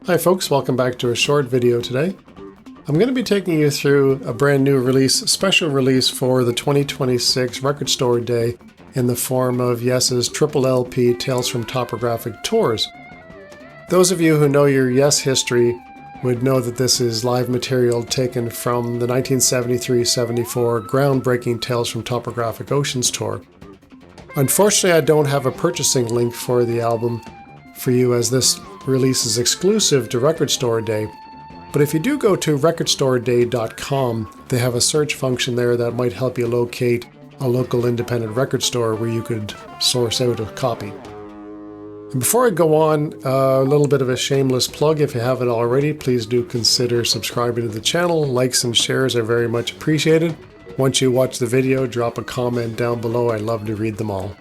Hi folks, welcome back to a short video today. I'm going to be taking you through a brand new release, special release for the 2026 Record Store Day in the form of Yes's triple LP Tales from Topographic Tours. Those of you who know your Yes history would know that this is live material taken from the 1973-74 groundbreaking Tales from Topographic Oceans tour. Unfortunately, I don't have a purchasing link for the album for you as this release is exclusive to Record Store Day. But if you do go to recordstoreday.com, they have a search function there that might help you locate a local independent record store where you could source out a copy. And before I go on, a little bit of a shameless plug. If you haven't already, please do consider subscribing to the channel. Likes and shares are very much appreciated. Once you watch the video, drop a comment down below. I love to read them all.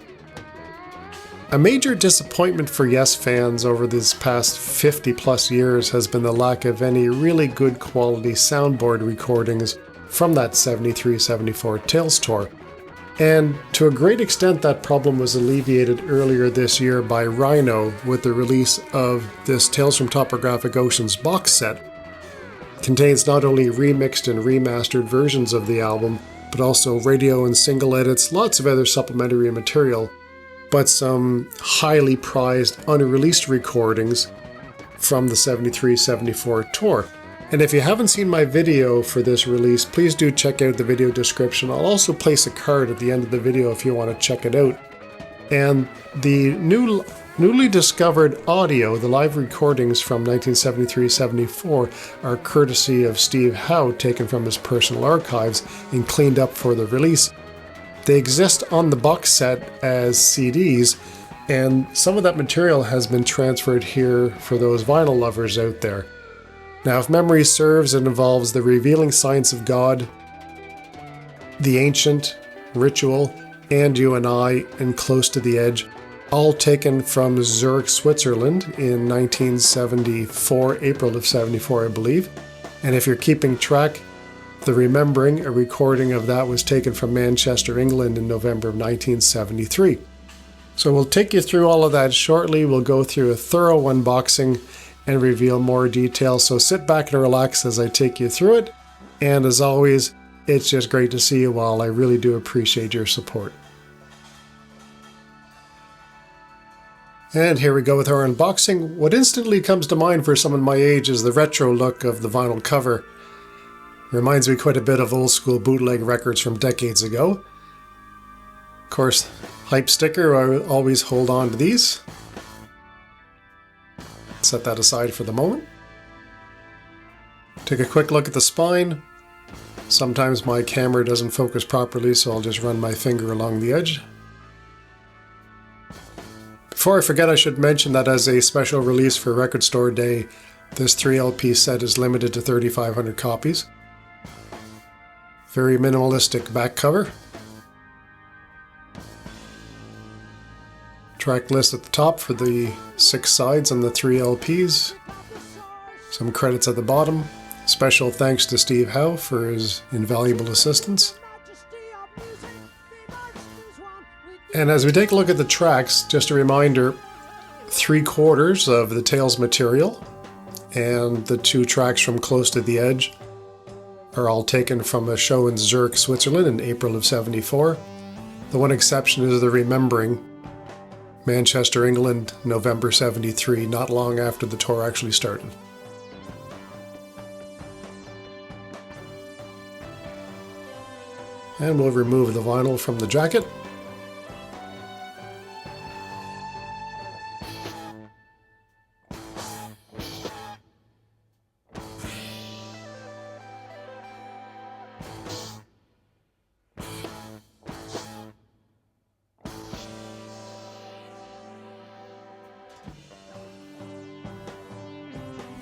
A major disappointment for Yes fans over this past 50 plus years has been the lack of any really good quality soundboard recordings from that 73-74 Tales tour. And to a great extent that problem was alleviated earlier this year by Rhino with the release of this Tales from Topographic Oceans box set. It contains not only remixed and remastered versions of the album, but also radio and single edits, lots of other supplementary material, but some highly prized unreleased recordings from the 73-74 tour. And if you haven't seen my video for this release, please do check out the video description. I'll also place a card at the end of the video if you want to check it out. And the newly discovered audio, the live recordings from 1973-74, are courtesy of Steve Howe, taken from his personal archives and cleaned up for the release. They exist on the box set as CDs, and some of that material has been transferred here for those vinyl lovers out there. Now, if memory serves, it involves The Revealing Science of God, The Ancient, Ritual, and You and I, and Close to the Edge, all taken from Zurich, Switzerland in 1974, April of 74, I believe. And if you're keeping track, The Remembering, a recording of that, was taken from Manchester, England in November of 1973. So we'll take you through all of that shortly. We'll go through a thorough unboxing and reveal more details. So sit back and relax as I take you through it. And as always, it's just great to see you all. I really do appreciate your support. And here we go with our unboxing. What instantly comes to mind for someone my age is the retro look of the vinyl cover. Reminds me quite a bit of old school bootleg records from decades ago. Of course, hype sticker, I always hold on to these. Set that aside for the moment. Take a quick look at the spine. Sometimes my camera doesn't focus properly, so I'll just run my finger along the edge. Before I forget, I should mention that as a special release for Record Store Day, this 3LP set is limited to 3,500 copies. Very minimalistic back cover. Track list at the top for the 6 sides on the 3 LPs. Some credits at the bottom. Special thanks to Steve Howe for his invaluable assistance. And as we take a look at the tracks, just a reminder, 3/4 of the Tales material and the 2 tracks from Close to the Edge are all taken from a show in Zurich, Switzerland in April of 74. The one exception is The Remembering, Manchester, England, November 73, not long after the tour actually started. And we'll remove the vinyl from the jacket.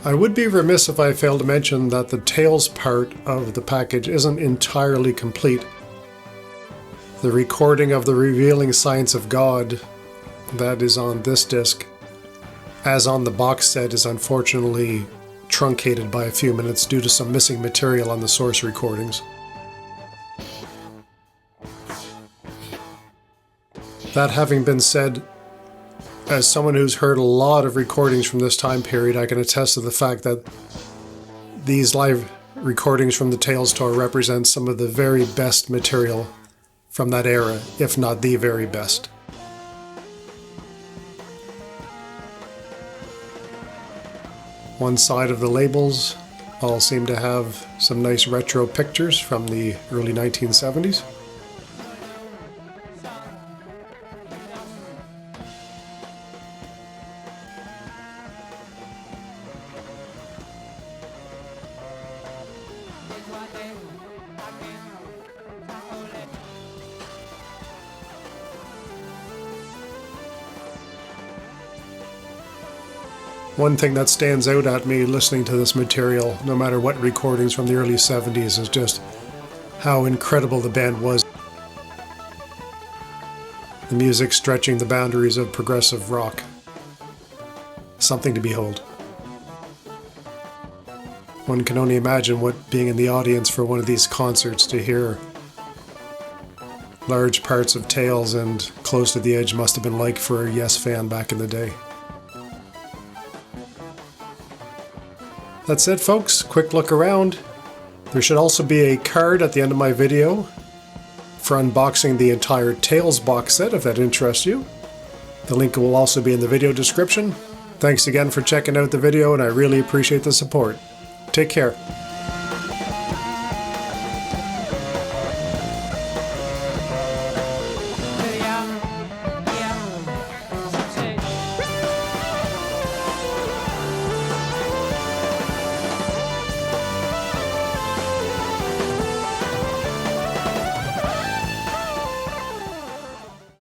I would be remiss if I failed to mention that the Tales part of the package isn't entirely complete. The recording of The Revealing Science of God that is on this disc, as on the box set, is unfortunately truncated by a few minutes due to some missing material on the source recordings. That having been said, As someone who's heard a lot of recordings from this time period, I can attest to the fact that these live recordings from the Tales tour represent some of the very best material from that era, if not the very best. One side of the labels all seem to have some nice retro pictures from the early 1970s. One thing that stands out at me listening to this material, no matter what recordings from the early 70s, is just how incredible the band was. The music stretching the boundaries of progressive rock. Something to behold. One can only imagine what being in the audience for one of these concerts to hear large parts of Tales and Close to the Edge must have been like for a Yes fan back in the day. That's it, folks. Quick look around. There should also be a card at the end of my video for unboxing the entire Tales box set if that interests you. The link will also be in the video description. Thanks again for checking out the video, and I really appreciate the support. Take care.